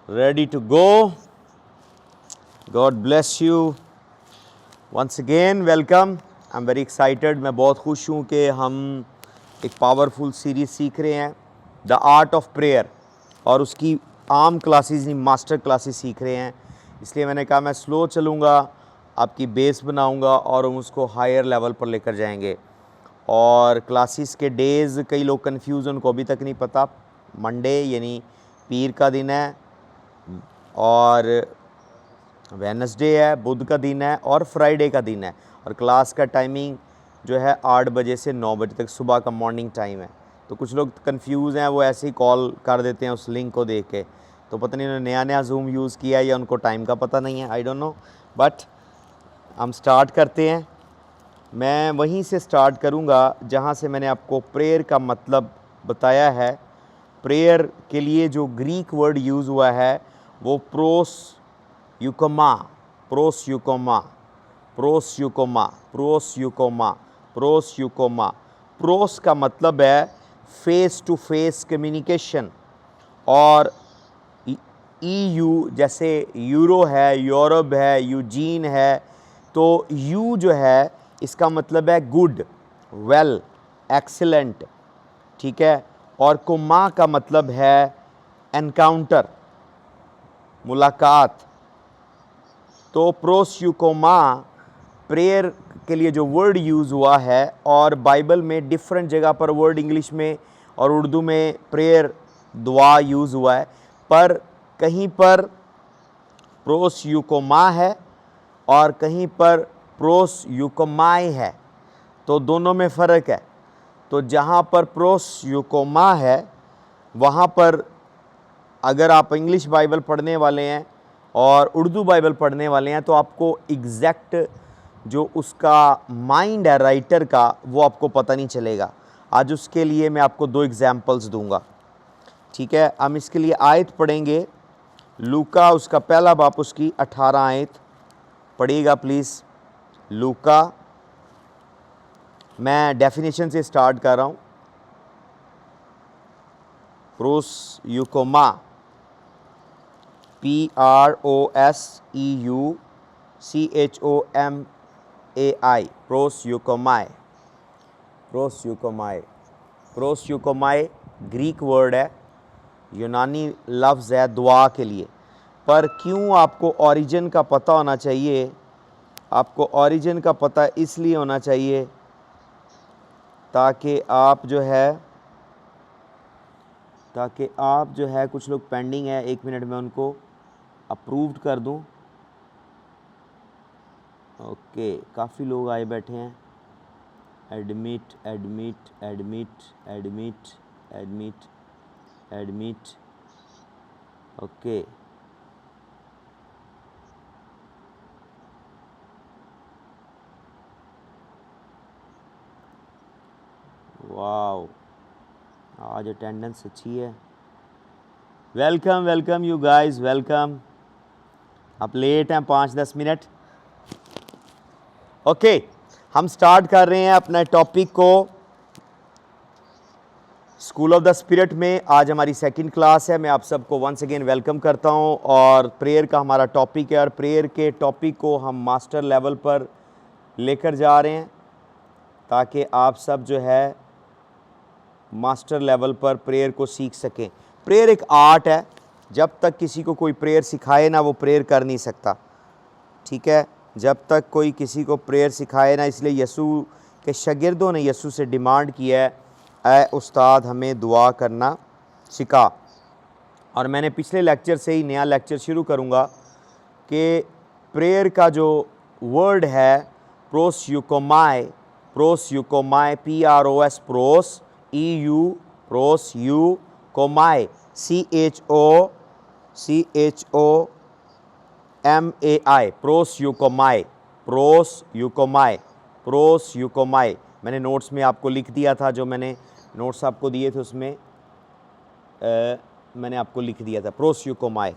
Ready to go. God bless you. Once again, welcome. I'm very excited. मैं बहुत खुश हूँ कि हम एक पावरफुल सीरीज़ सीख रहे हैं, द आर्ट ऑफ प्रेयर, और उसकी आम क्लासेस नहीं, मास्टर क्लासेस सीख रहे हैं। इसलिए मैंने कहा मैं स्लो चलूँगा, आपकी बेस बनाऊँगा और हम उसको हायर लेवल पर लेकर जाएंगे। और क्लासेस के डेज़ कई लोग कंफ्यूज, उनको अभी तक नहीं पता। मंडे यानी पीर का दिन है, और वेडनेसडे है, बुध का दिन है, और फ्राइडे का दिन है। और क्लास का टाइमिंग जो है 8 बजे से 9 बजे तक सुबह का मॉर्निंग टाइम है। तो कुछ लोग कंफ्यूज हैं, वो ऐसे ही कॉल कर देते हैं उस लिंक को देख के। तो पता नहीं उन्होंने नया नया जूम यूज़ किया है या उनको टाइम का पता नहीं है, आई डोंट नो। बट हम स्टार्ट करते हैं। मैं वहीं से स्टार्ट करूंगा जहां से मैंने आपको प्रेयर का मतलब बताया है। प्रेयर के लिए जो ग्रीक वर्ड यूज़ हुआ है वो प्रोस यूकोमा, प्रोस यूकोमा, प्रोस यूकोमा, प्रोस यूकोमा, प्रोस यूकोमा। प्रोस का मतलब है फेस टू फेस कम्युनिकेशन। और EU जैसे यूरो है, यूरोप है, यूजीन है, तो यू जो है इसका मतलब है गुड, वेल, एक्सीलेंट, ठीक है। और कोमा का मतलब है एनकाउंटर, मुलाकात। तो प्रोस्यूकोमा प्रेयर के लिए जो वर्ड यूज़ हुआ है, और बाइबल में डिफरेंट जगह पर वर्ड इंग्लिश में और उर्दू में प्रेयर, दुआ यूज़ हुआ है, पर कहीं पर प्रोस्यूकोमा है और कहीं पर प्रोस्यूकोमाई है। तो दोनों में फ़र्क है। तो जहाँ पर प्रोस्यूकोमा है वहाँ पर अगर आप इंग्लिश बाइबल पढ़ने वाले हैं और उर्दू बाइबल पढ़ने वाले हैं तो आपको एग्जैक्ट जो उसका माइंड है राइटर का वो आपको पता नहीं चलेगा। आज उसके लिए मैं आपको 2 एग्जाम्पल्स दूंगा, ठीक है। हम इसके लिए आयत पढ़ेंगे, लूका उसका पहला बाप उसकी 18 आयत पढ़िएगा प्लीज़। लूका, मैं डेफिनेशन से स्टार्ट कर रहा हूँ। प्रोस्यूकोमा, PROSEUCHOMAI, प्रोस्यूकोमाई, प्रोस्यूकोमाई। प्रोस्यूकोमाई ग्रीक वर्ड है, यूनानी लफ्ज़ है दुआ के लिए। पर क्यों आपको ओरिजिन का पता होना चाहिए? आपको ओरिजिन का पता इसलिए होना चाहिए ताकि आप जो है कुछ लोग पेंडिंग है, 1 मिनट में उनको अप्रूव्ड कर दूं। ओके, काफ़ी लोग आए बैठे हैं। Admit admit admit admit admit admit, okay. Wow, आज अटेंडेंस अच्छी है। Welcome welcome you guys, welcome. आप लेट हैं 5-10 मिनट। ओके, हम स्टार्ट कर रहे हैं अपने टॉपिक को। स्कूल ऑफ द स्पिरिट में आज हमारी सेकंड क्लास है। मैं आप सबको वंस अगेन वेलकम करता हूं। और प्रेयर का हमारा टॉपिक है, और प्रेयर के टॉपिक को हम मास्टर लेवल पर लेकर जा रहे हैं ताकि आप सब जो है मास्टर लेवल पर प्रेयर को सीख सकें। प्रेयर एक आर्ट है, जब तक किसी को कोई प्रेयर सिखाए ना वो प्रेयर कर नहीं सकता, ठीक है। जब तक कोई किसी को प्रेयर सिखाए ना, इसलिए यीशु के शागिर्दों ने यीशु से डिमांड किया है, ऐ उस्ताद हमें दुआ करना सिखा। और मैंने पिछले लेक्चर से ही नया लेक्चर शुरू करूँगा कि प्रेयर का जो वर्ड है प्रोस्यूकोमाई, प्रोस्यूकोमाई, PROS, प्रोस, EU, प्रोस, यू, कोमाई, CHOMAI, प्रोस्यूकोमाई, प्रोस्यूकोमाई, प्रोस्यूकोमाई। मैंने नोट्स में आपको लिख दिया था, जो मैंने नोट्स आपको दिए थे उसमें मैंने आपको लिख दिया था प्रोस्यूकोमाई।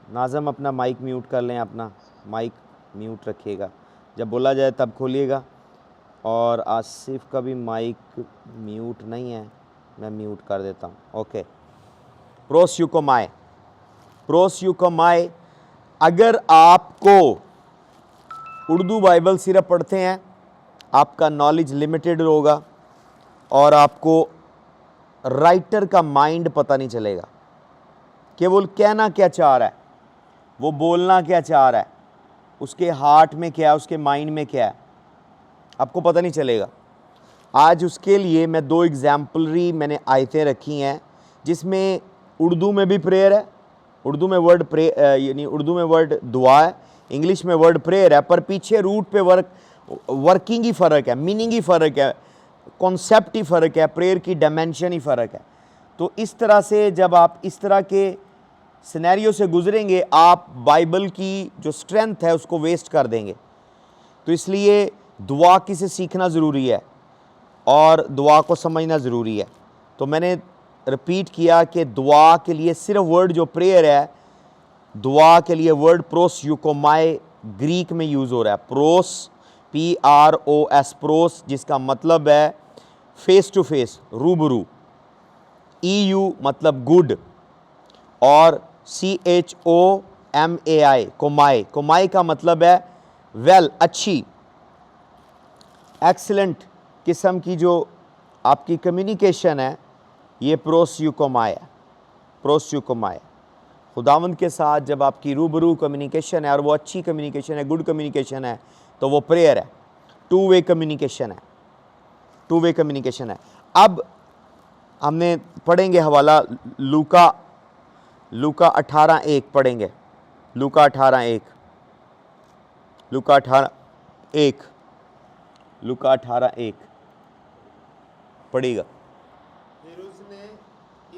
नाज़म अपना माइक म्यूट कर लें, अपना माइक म्यूट रखिएगा, जब बोला जाए तब खोलिएगा। और आसिफ का भी माइक म्यूट नहीं है, मैं म्यूट कर देता हूँ। ओके, प्रोस्यूकोमाई। प्रोसयूकोमाई। अगर आपको उर्दू बाइबल सिर्फ पढ़ते हैं, आपका नॉलेज लिमिटेड होगा और आपको राइटर का माइंड पता नहीं चलेगा कि वो कहना क्या चाह रहा है, वो बोलना क्या चाह रहा है, उसके हार्ट में क्या है, उसके माइंड में क्या है, आपको पता नहीं चलेगा। आज उसके लिए मैं 2 एग्जाम्पलरी मैंने आयतें रखी हैं जिसमें उर्दू में भी प्रेयर है, उर्दू में वर्ड यानी उर्दू में वर्ड दुआ है, इंग्लिश में वर्ड प्रेयर है, पर पीछे रूट पे वर्किंग ही फ़र्क है, मीनिंग ही फ़र्क है, कॉन्सेप्ट ही फ़र्क है, प्रेयर की डायमेंशन ही फ़र्क है। तो इस तरह से जब आप इस तरह के सिनेरियो से गुजरेंगे, आप बाइबल की जो स्ट्रेंथ है उसको वेस्ट कर देंगे। तो इसलिए दुआ की से सीखना ज़रूरी है और दुआ को समझना ज़रूरी है। तो मैंने रिपीट किया कि दुआ के लिए सिर्फ वर्ड जो प्रेयर है, दुआ के लिए वर्ड प्रोसयूकोमाई ग्रीक में यूज़ हो रहा है। प्रोस, PROS, प्रोस, जिसका मतलब है फेस टू फेस, रूबरू। EU मतलब गुड और CHOMAI, कोमाई, कोमाई का मतलब है वेल, अच्छी, एक्सीलेंट किस्म की जो आपकी कम्युनिकेशन है, ये प्रोसयूकोमाई है, प्रोसयूकोमाई। खुदावंद के साथ जब आपकी रूबरू कम्युनिकेशन है और वो अच्छी कम्युनिकेशन है, गुड कम्युनिकेशन है, तो वो प्रेयर है, 2 वे कम्युनिकेशन है, 2 वे कम्युनिकेशन है। अब हमने पढ़ेंगे हवाला लूका 18:1 पढ़ेंगे, लूका 18:1, लूका 18:1, लूका 18:1 पढ़िएगा। फिर उसने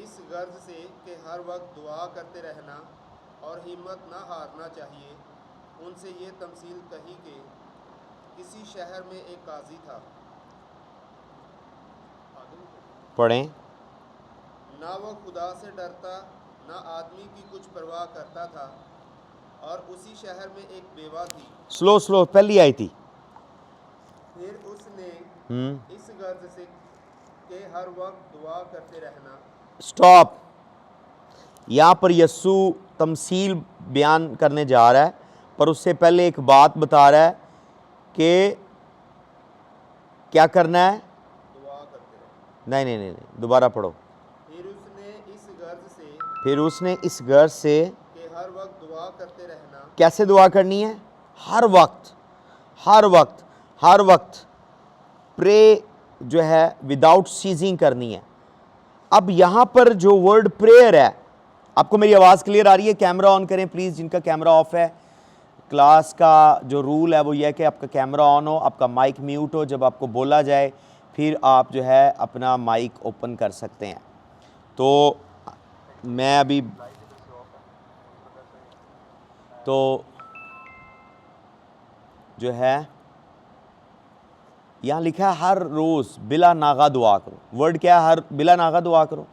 इस गर्ज से कि हर वक्त दुआ करते रहना और हिम्मत ना हारना चाहिए, उनसे ये तमसील कही कि किसी शहर में एक काजी था, पढ़ें। ना वह खुदा से डरता ना आदमी की कुछ परवाह करता था, और उसी शहर में एक बेवा थी। स्लो पहली आई थी। फिर उसने इस गर्ज से कि हर वक्त दुआ करते रहना। स्टॉप। यहाँ पर यस्सु तमसील बयान करने जा रहा है, पर उससे पहले एक बात बता रहा है कि क्या करना है। दुआ करते रहना। नहीं, दोबारा पढ़ो। फिर उसने इस गर्ज से फिर उसने इस गर्ज से कि हर वक्त दुआ करते रहना। कैसे दुआ करनी है? हर वक्त, हर वक्त, हर वक्त प्रे जो है विदाउट सीजिंग करनी है। अब यहाँ पर जो वर्ड प्रेयर है, आपको मेरी आवाज़ क्लियर आ रही है? कैमरा ऑन करें प्लीज़, जिनका कैमरा ऑफ है। क्लास का जो रूल है वो ये है कि आपका कैमरा ऑन हो, आपका माइक म्यूट हो, जब आपको बोला जाए फिर आप जो है अपना माइक ओपन कर सकते हैं। तो मैं अभी तो जो है यहाँ लिखा है हर रोज़ बिला नागा दुआ करो। वर्ड क्या है? हर बिला नागा दुआ करो,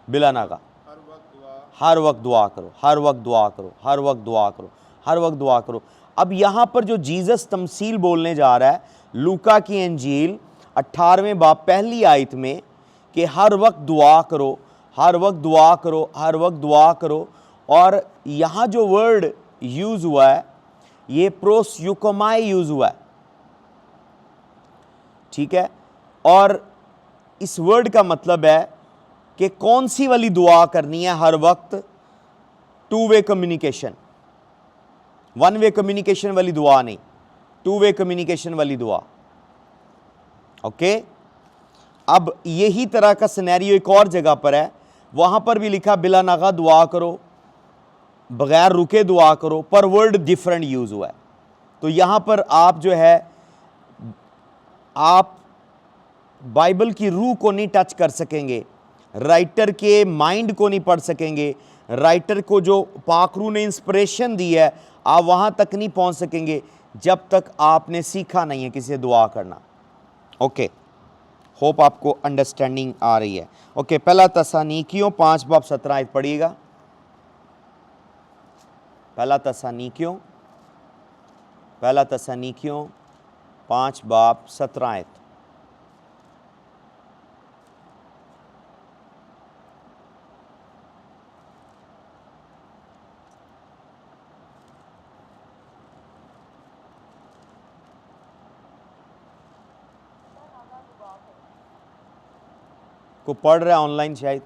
बिला नागा, हर वक्त दुआ, हर वक्त दुआ करो, हर वक्त दुआ करो, हर वक्त दुआ करो, हर वक्त दुआ करो। अब यहाँ पर जो जीसस तमसील बोलने जा रहा है लूका की इंजील 18वें बाब पहली आयत में कि हर वक्त दुआ करो, हर वक्त दुआ करो, हर वक्त दुआ करो। और यहाँ जो वर्ड यूज़ हुआ है ये प्रोसयूकोमाई यूज़ हुआ है, ठीक है। और इस वर्ड का मतलब है कि कौन सी वाली दुआ करनी है हर वक्त? 2 वे कम्युनिकेशन, 1 वे कम्युनिकेशन वाली दुआ नहीं, 2 वे कम्युनिकेशन वाली दुआ। ओके। अब यही तरह का सिनेरियो एक और जगह पर है, वहां पर भी लिखा बिला नागा दुआ करो, बगैर रुके दुआ करो, पर वर्ड डिफरेंट यूज हुआ है। तो यहां पर आप जो है आप बाइबल की रूह को नहीं टच कर सकेंगे, राइटर के माइंड को नहीं पढ़ सकेंगे, राइटर को जो पाक रूह ने इंस्पिरेशन दी है आप वहाँ तक नहीं पहुँच सकेंगे जब तक आपने सीखा नहीं है किसी से दुआ करना। ओके, होप आपको अंडरस्टैंडिंग आ रही है। ओके, पहला तस्सलुनीकियों 5 बाब 17 आयत पढ़िएगा। पहला तस्सलुनीकियों 5 बाब 17 आयत। कोई पढ़ रहा है ऑनलाइन, शायद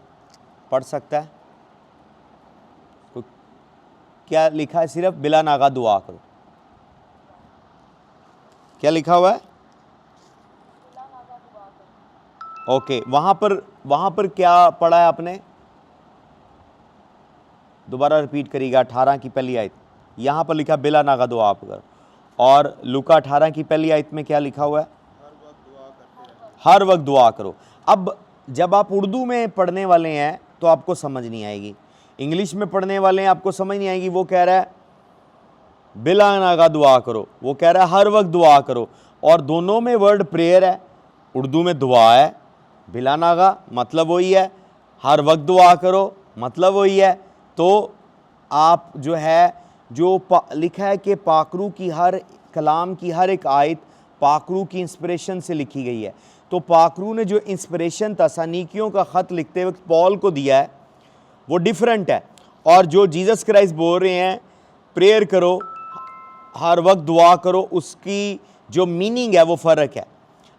पढ़ सकता है। तो क्या लिखा है? सिर्फ बिला नागा दुआ करो। क्या लिखा हुआ है? ओके, वहाँ पर क्या पढ़ा है आपने? दोबारा रिपीट करिएगा। 18 की पहली आयत, यहाँ पर लिखा बिला नागा दुआ आप करो। और लूका 18 की पहली आयत में क्या लिखा हुआ है? हर वक्त दुआ करो। अब जब आप उर्दू में पढ़ने वाले हैं तो आपको समझ नहीं आएगी, इंग्लिश में पढ़ने वाले हैं आपको समझ नहीं आएगी। वो कह रहा है बिला नागा दुआ करो, वो कह रहा है हर वक्त दुआ करो, और दोनों में वर्ड प्रेयर है। उर्दू में दुआ है, बिला नागा मतलब वही है, हर वक्त दुआ करो मतलब वही है। तो आप जो है लिखा है कि पाकरू की हर कलाम की हर एक आयत पाकरू की इंस्पिरेशन से लिखी गई है। तो पाकरू ने जो इंस्पिरेशन तसानीकियों का ख़त लिखते वक्त पॉल को दिया है वो डिफरेंट है, और जो जीसस क्राइस्ट बोल रहे हैं प्रेयर करो, हर वक्त दुआ करो, उसकी जो मीनिंग है वो फ़र्क है।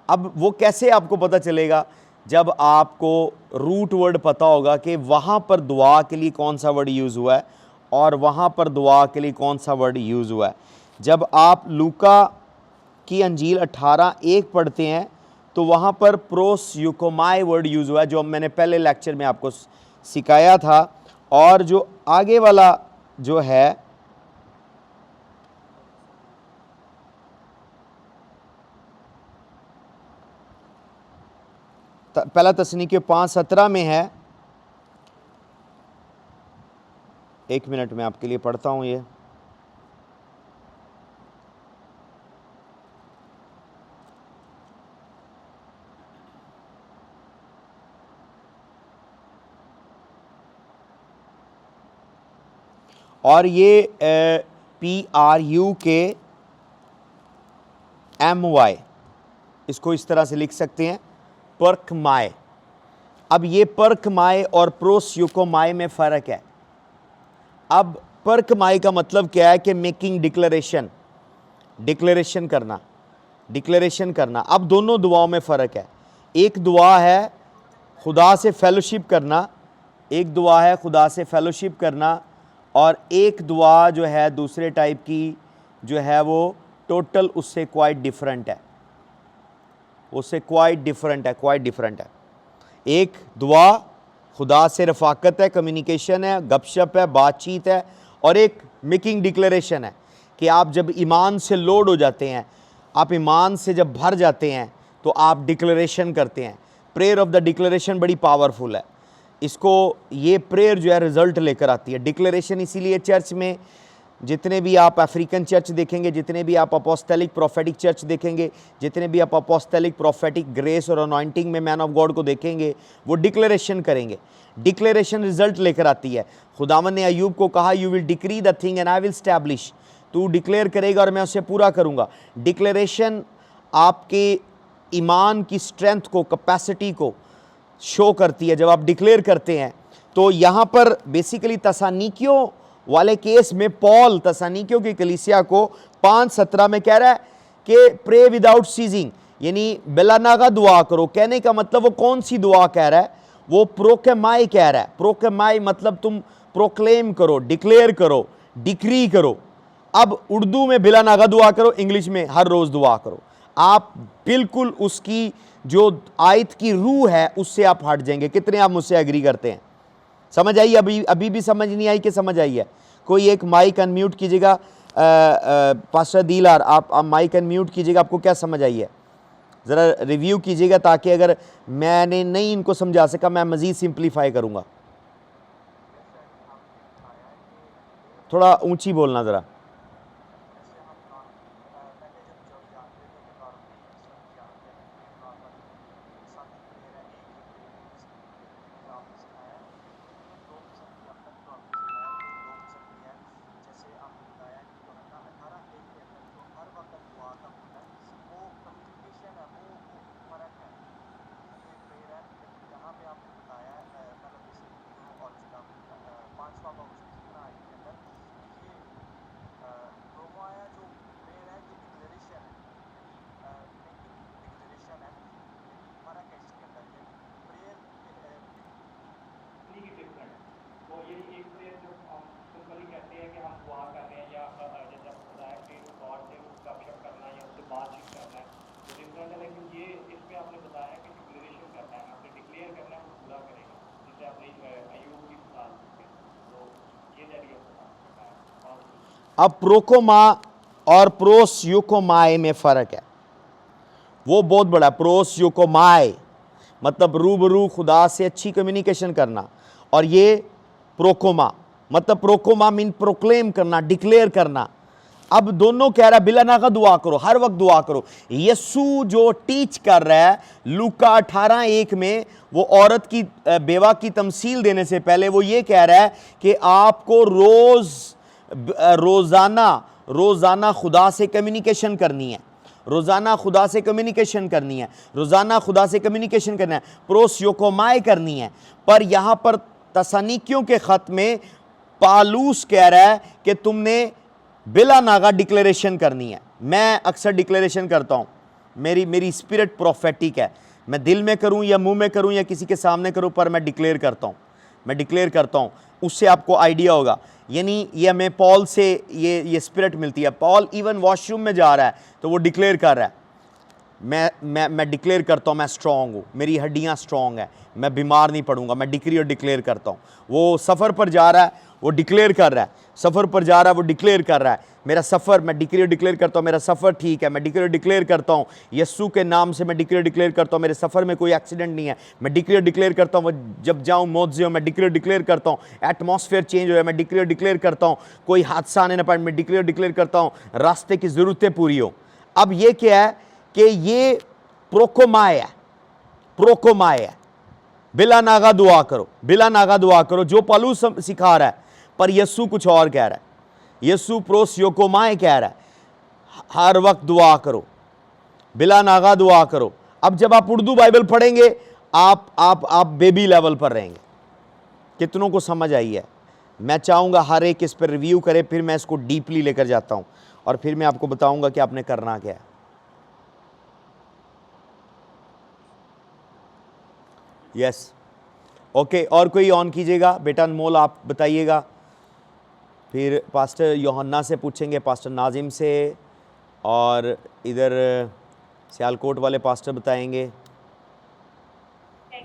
अब वो कैसे आपको पता चलेगा? जब आपको रूट वर्ड पता होगा कि वहाँ पर दुआ के लिए कौन सा वर्ड यूज़ हुआ है और वहाँ पर दुआ के लिए कौन सा वर्ड यूज़ हुआ है। जब आप लूका की अंजील 18:1 पढ़ते हैं तो वहाँ पर प्रोस यूकोमाई वर्ड यूज़ हुआ है, जो मैंने पहले लेक्चर में आपको सिखाया था। और जो आगे वाला जो है पहला तस्नीके 5:17 में है। एक मिनट में आपके लिए पढ़ता हूँ ये। और ये PRUKMY, इसको इस तरह से लिख सकते हैं, पर्क माए। अब ये पर्क माए और प्रोस यूकोमाए में फ़र्क है। अब पर्क माए का मतलब क्या है कि मेकिंग डिक्लेरेशन, डिक्लेरेशन करना। अब दोनों दुआओं में फ़र्क है। एक दुआ है खुदा से फेलोशिप करना, और एक दुआ जो है दूसरे टाइप की जो है वो टोटल उससे क्वाइट डिफरेंट है। एक दुआ खुदा से रफ़ाकत है, कम्युनिकेशन है, गपशप है, बातचीत है, और एक मेकिंग डिक्लेरेशन है कि आप जब ईमान से लोड हो जाते हैं, आप ईमान से जब भर जाते हैं तो आप डिक्लेरेशन करते हैं। प्रेयर ऑफ द डिक्लेरेशन बड़ी पावरफुल है। इसको ये प्रेयर जो है रिज़ल्ट लेकर आती है। डिक्लेरेशन इसीलिए चर्च में जितने भी आप अफ्रीकन चर्च देखेंगे, जितने भी आप अपोस्टलिक प्रोफेटिक चर्च देखेंगे, जितने भी आप अपोस्टलिक प्रोफेटिक ग्रेस और अनॉइंटिंग में मैन ऑफ गॉड को देखेंगे, वो डिक्लेरेशन करेंगे। डिक्लेरेशन रिजल्ट लेकर आती है। खुदावन ने अय्यूब को कहा, you will decree the thing and I will establish, तू डिक्लेयर करेगा और मैं उसे पूरा करूँगा। डिक्लेरेशन आपके ईमान की स्ट्रेंथ को, कैपेसिटी को शो करती है जब आप डिक्लेयर करते हैं। तो यहाँ पर बेसिकली तसानीकियों वाले केस में पॉल तसानीकियों की कलीसिया को 5:17 में कह रहा है कि प्रे विदाउट सीजिंग, यानी बिलानागा दुआ करो। कहने का मतलब वो कौन सी दुआ कह रहा है? वो प्रोकेमाई कह रहा है। प्रोकेमाई मतलब तुम प्रोक्लेम करो, डिक्लेयर करो, डिक्री करो। अब उर्दू में बिलानागा दुआ करो, इंग्लिश में हर रोज़ दुआ करो। आप बिल्कुल उसकी जो आयत की रूह है उससे आप हट जाएंगे। कितने आप मुझसे एग्री करते हैं? समझ आई? अभी भी समझ नहीं आई कि समझ आई है? कोई एक माइक अनम्यूट कीजिएगा। पास्टर दीलार, आप माइक अनम्यूट कीजिएगा। आपको क्या समझ आई है? ज़रा रिव्यू कीजिएगा, ताकि अगर मैंने नहीं इनको समझा सका मैं मज़ीद सिंप्लीफाई करूँगा। थोड़ा ऊंची बोलना ज़रा। दुआ कर रहे हैं या जैसे आपको बताया कि गॉड से गपशप करना है या उससे बातचीत करना है तो डिफरेंट है, लेकिन ये इसमें आपने बताया कि डिक्लेरेशन करना है, आपने डिक्लेयर करना है, वो पूरा करेगा, जैसे आपने अय्यूब की मिसाल दी थी। तो ये जरिए बताया और अब प्रोकोमा और प्रोस यूकोमाए में फ़र्क है, वो बहुत बड़ा। प्रोस यूकोमाए मतलब रूबरू खुदा से अच्छी कम्युनिकेशन करना, और ये प्रोकोमा मतलब प्रोकोमा मीन प्रोक्लेम करना, डिक्लेयर करना। अब दोनों कह रहा है बिला नागा दुआ करो, हर वक्त दुआ करो। यीशु जो टीच कर रहा है लूका 18:1 में, वो औरत की बेवा की तमसील देने से पहले वो ये कह रहा है कि आपको रोज़ाना खुदा से कम्युनिकेशन करनी है, रोज़ाना खुदा से कम्युनिकेशन करनी है, रोज़ाना खुदा से कम्युनिकेशन करना है, प्रोस्योकोमाए करनी है। पर यहाँ पर तसनीकियों के ख़त में पालूस कह रहा है कि तुमने बिला नागा डिक्लेरेशन करनी है। मैं अक्सर डिक्लेरेशन करता हूँ, मेरी स्पिरिट प्रोफेटिक है, मैं दिल में करूँ या मुंह में करूँ या किसी के सामने करूँ, पर मैं डिक्लेयर करता हूँ, मैं डिक्लेयर करता हूँ। उससे आपको आइडिया होगा, यानी ये हमें पॉल से ये स्पिरिट मिलती है। पॉल इवन वॉशरूम में जा रहा है तो वो डिक्लेयर कर रहा है, मैं डिक्लेयर करता हूँ मैं स्ट्रॉन्ग हूँ, मेरी हड्डियाँ स्ट्रॉन्ग है, मैं बीमार नहीं पड़ूंगा, मैं डिक्री और डिक्लेयर करता हूँ। वो सफ़र पर जा रहा है, वो डिक्लेयर कर रहा है, सफ़र पर जा रहा है, वो डिक्लेयर कर रहा है मेरा सफ़र, मैं डिक्री और डिक्लेयर करता हूँ मेरा सफ़र ठीक है, मैं डिक्री और डिक्लेयर करता हूँ यस्सू के नाम से, मैं डिक्री और डिक्लेयर करता हूँ मेरे सफ़र में कोई एक्सीडेंट नहीं है, मैं डिक्री और डिक्लेयर करता हूँ जब जाऊँ मौजे हो, मैं डिक्री और डिक्लेयर करता हूँ एटमॉस्फेयर चेंज हो जाए, मैं डिक्री और डिक्लेयर करता हूँ कोई हादसा आने ना पाए, मैं डिक्री और डिक्लेयर करता हूँ रास्ते की ज़रूरतें पूरी हो। अब ये क्या है कि ये प्रोकोमाए है, प्रोकोमाए है, बिला नागा दुआ करो, बिला नागा दुआ करो, जो पलूस सिखा रहा है। पर यस्सु कुछ और कह रहा है, यस्सु प्रोस योकोमाए कह रहा है हर वक्त दुआ करो, बिला नागा दुआ करो। अब जब आप उर्दू बाइबल पढ़ेंगे आप बेबी लेवल पर रहेंगे। कितनों को समझ आई है? मैं चाहूँगा हर एक इस पर रिव्यू करे, फिर मैं इसको डीपली लेकर जाता हूँ और फिर मैं आपको बताऊँगा कि आपने करना क्या है। यस ओके, और कोई ऑन कीजिएगा, बेटा अनमोल आप बताइएगा, फिर पास्टर योहन्ना से पूछेंगे, पास्टर नाजिम से, और इधर सियालकोट वाले पास्टर बताएंगे। डैडी,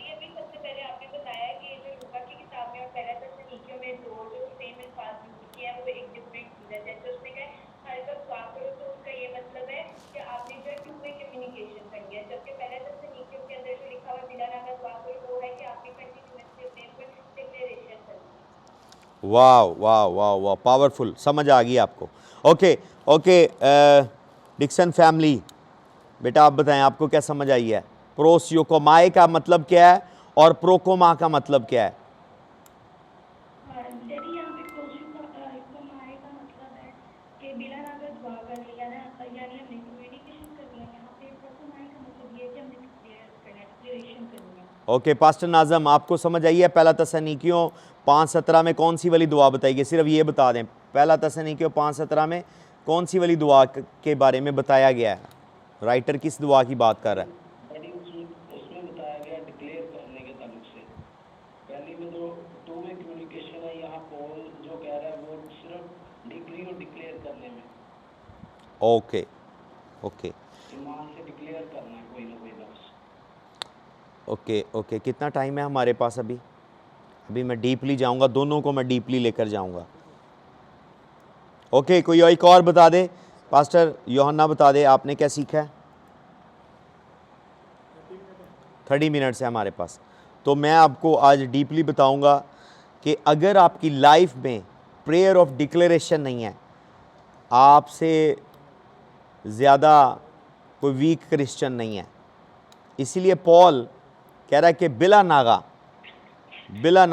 अभी सबसे पहले आपने बताया कि जो लूका की किताब में और पहला थिस्सलुनीकियों में दो जो सेम अल्फाज यूज किए हैं वो एक डिफरेंट चीज़ है। जैसे उसने कहा हर वक्त दुआ करो, तो उसका ये मतलब है कि आपने जो है टू वे कम्युनिकेशन करनी है, जबकि पहला थिस्सलुनीकियों के अंदर जो लिखा हुआ है बिला नागा दुआ करो, वो है कि आपने कंटिन्यूअसली अपने ऊपर डिक्लेरेशन करनी है। वाह वाह वाह वाह, पावरफुल, समझ आ गई आपको। ओके ओके, डिक्सन फैमिली, बेटा आप बताएं आपको क्या समझ आई है? प्रोस्योकोमाए का मतलब क्या है और प्रोकोमा का मतलब क्या है? डैडी, यहाँ पे प्रोस्युकोमाए का मतलब है कि बिला नागा दुआ करनी है ना, यानी हमने कम्युनिकेशन करनी है। यहाँ पे प्रोस्युकोमाए का मतलब ये है कि हमने डिक्लेयर करना है, डिक्लेरेशन करनी है। ओके पास्टर नाज़म, आपको समझ आई है? पहला तसनीकियों 5:17 में कौन सी वाली दुआ बताई? सिर्फ ये बता दें, पहला तसनीकियों 5:17 में कौन सी वाली दुआ के बारे में बताया गया है? राइटर किस दुआ की बात कर रहा है? डैडी उसमें बताया गया डिक्लेयर करने के ताल्लुक से। पहली में तो टू वे कम्युनिकेशन है, यहाँ पॉल जो कह रहा है वो सिर्फ डिग्री और डिक्लेयर करने में, ओके ओके ईमान से डिक्लेयर करना है कोई ना कोई लफ्ज़। ओके ओके, कितना टाइम है हमारे पास अभी? अभी मैं डीपली जाऊंगा, दोनों को मैं डीपली लेकर जाऊंगा। ओके, कोई एक और बता दे, पास्टर योहन्ना बता दे, आपने क्या सीखा है? 30 मिनट्स है हमारे पास, तो मैं आपको आज डीपली बताऊंगा कि अगर आपकी लाइफ में प्रेयर ऑफ डिक्लेरेशन नहीं है, आपसे ज़्यादा कोई वीक क्रिश्चियन नहीं है। इसीलिए पॉल कह रहा है कि बिला नागा बिला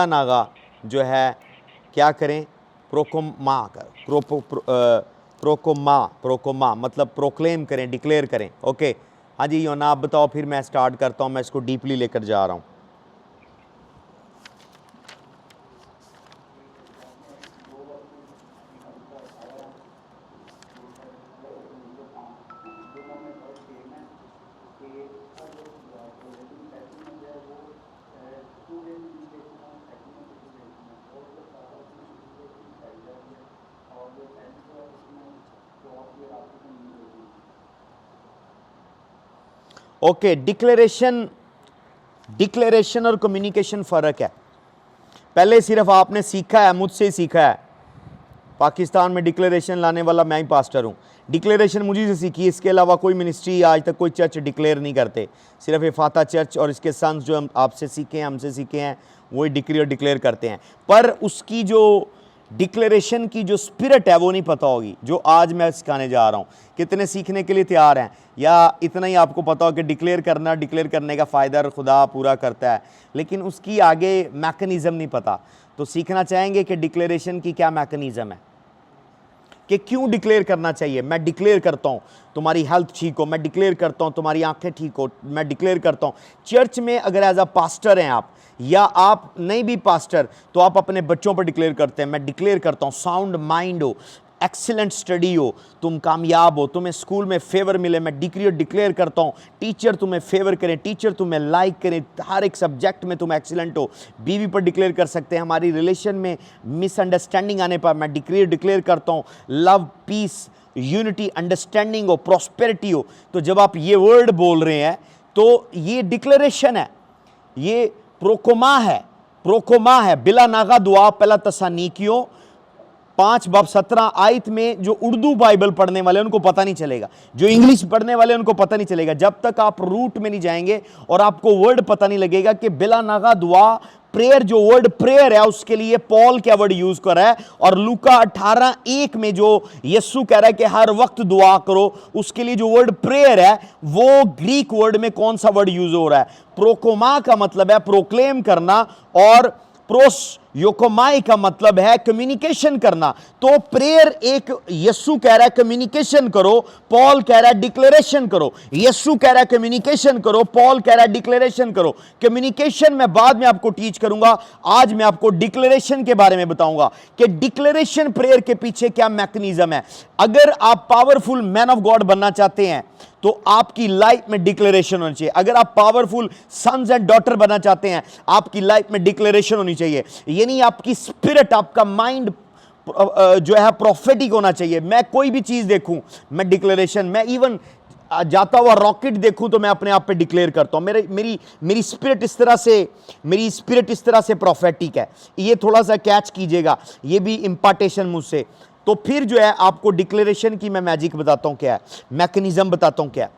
नागा जो है क्या करें? प्रोकोमा कर, प्रोकोमा मतलब प्रोक्लेम करें, डिक्लेयर करें। ओके हाँ जी योना आप बताओ, फिर मैं स्टार्ट करता हूँ, मैं इसको डीपली लेकर जा रहा हूँ। ओके, डिक्लेरेशन और कम्युनिकेशन फ़र्क है। पहले सिर्फ आपने सीखा है, मुझसे ही सीखा है। पाकिस्तान में डिक्लेरेशन लाने वाला मैं ही पास्टर हूँ। डिक्लेरेशन मुझे से सीखी, इसके अलावा कोई मिनिस्ट्री आज तक कोई चर्च डिक्लेयर नहीं करते। सिर्फ इफाता चर्च और इसके सन्स जो हम आपसे सीखे हैं, हमसे सीखे हैं, वही डिक्री और डिक्लेयर करते हैं। पर उसकी जो डिक्लेरेशन की जो स्पिरिट है वो नहीं पता होगी, जो आज मैं सिखाने जा रहा हूँ। कितने सीखने के लिए तैयार हैं, या इतना ही आपको पता हो कि डिक्लेयर करने का फ़ायदा खुदा पूरा करता है, लेकिन उसकी आगे मैकेनिज़्म नहीं पता। तो सीखना चाहेंगे कि डिक्लेरेशन की क्या मैकेनिज़्म है, कि क्यों डिक्लेयर करना चाहिए। मैं डिक्लेयर करता हूँ तुम्हारी हेल्थ ठीक हो, मैं डिक्लेयर करता हूँ तुम्हारी आंखें ठीक हो, मैं डिक्लेयर करता हूँ। चर्च में अगर एज अ पास्टर हैं आप, या आप नहीं भी पास्टर, तो आप अपने बच्चों पर डिक्लेयर करते हैं, मैं डिक्लेयर करता हूँ साउंड माइंड हो, एक्सीलेंट स्टडी हो, तुम कामयाब हो, तुम्हें स्कूल में फेवर मिले, मैं डिक्लेयर करता हूँ टीचर तुम्हें फेवर करें, टीचर तुम्हें लाइक करें, हर एक सब्जेक्ट में तुम एक्सीलेंट हो। बीवी पर डिक्लेयर कर सकते हैं, हमारी रिलेशन में मिसअंडरस्टैंडिंग आने पर मैं डिक्लेयर करता हूँ लव, पीस, यूनिटी, अंडरस्टैंडिंग हो, प्रॉस्पेरिटी हो। तो जब आप ये वर्ड बोल रहे हैं तो ये डिक्लेरेशन है, ये प्रोकोमा है। बिला नागा दुआ, पहला तसानीकियों 5:17 आयत में जो उर्दू बाइबल पढ़ने वाले उनको पता नहीं चलेगा, जो इंग्लिश पढ़ने वाले उनको पता नहीं चलेगा, जब तक आप रूट में नहीं जाएंगे और आपको वर्ड पता नहीं लगेगा कि बिला नागा दुआ प्रेयर, जो वर्ड प्रेयर है उसके लिए पॉल क्या वर्ड यूज कर रहा है, और लूका 18:1 में जो यीशु कह रहा है कि हर वक्त दुआ करो, उसके लिए जो वर्ड प्रेयर है वो ग्रीक वर्ड में कौन सा वर्ड यूज हो रहा है? प्रोकोमा का मतलब है प्रोक्लेम करना, और प्रोस योकोमाई का मतलब है कम्युनिकेशन करना। तो प्रेयर एक, यीशु कह रहा है कम्युनिकेशन करो, पॉल कह रहा है डिक्लेरेशन करो। यीशु कह रहा है कम्युनिकेशन करो, पॉल कह रहा है डिक्लेरेशन करो। कम्युनिकेशन मैं बाद में आपको टीच करूंगा, आज मैं आपको डिक्लेरेशन के बारे में बताऊंगा कि डिक्लेरेशन प्रेयर के पीछे क्या मैकेनिज्म है। अगर आप पावरफुल मैन ऑफ गॉड बनना चाहते हैं तो आपकी लाइफ में डिक्लेरेशन होनी चाहिए। अगर आप पावरफुल सन्स एंड डॉटर बनना चाहते हैं, आपकी लाइफ में डिक्लेरेशन होनी चाहिए। यानी आपकी स्पिरिट, आपका माइंड जो है प्रोफेटिक होना चाहिए। मैं कोई भी चीज देखूं, मैं डिक्लेरेशन, मैं इवन जाता हुआ रॉकेट देखूं तो मैं अपने आप पे डिक्लेयर करता हूं। मेरी स्पिरिट इस तरह से प्रोफेटिक है। ये थोड़ा सा कैच कीजिएगा, ये भी इंपार्टेशन मुझसे। तो फिर जो है आपको डिक्लेरेशन की मैं मैजिक बताता हूं क्या है, मैकेनिज्म बताता हूं क्या है।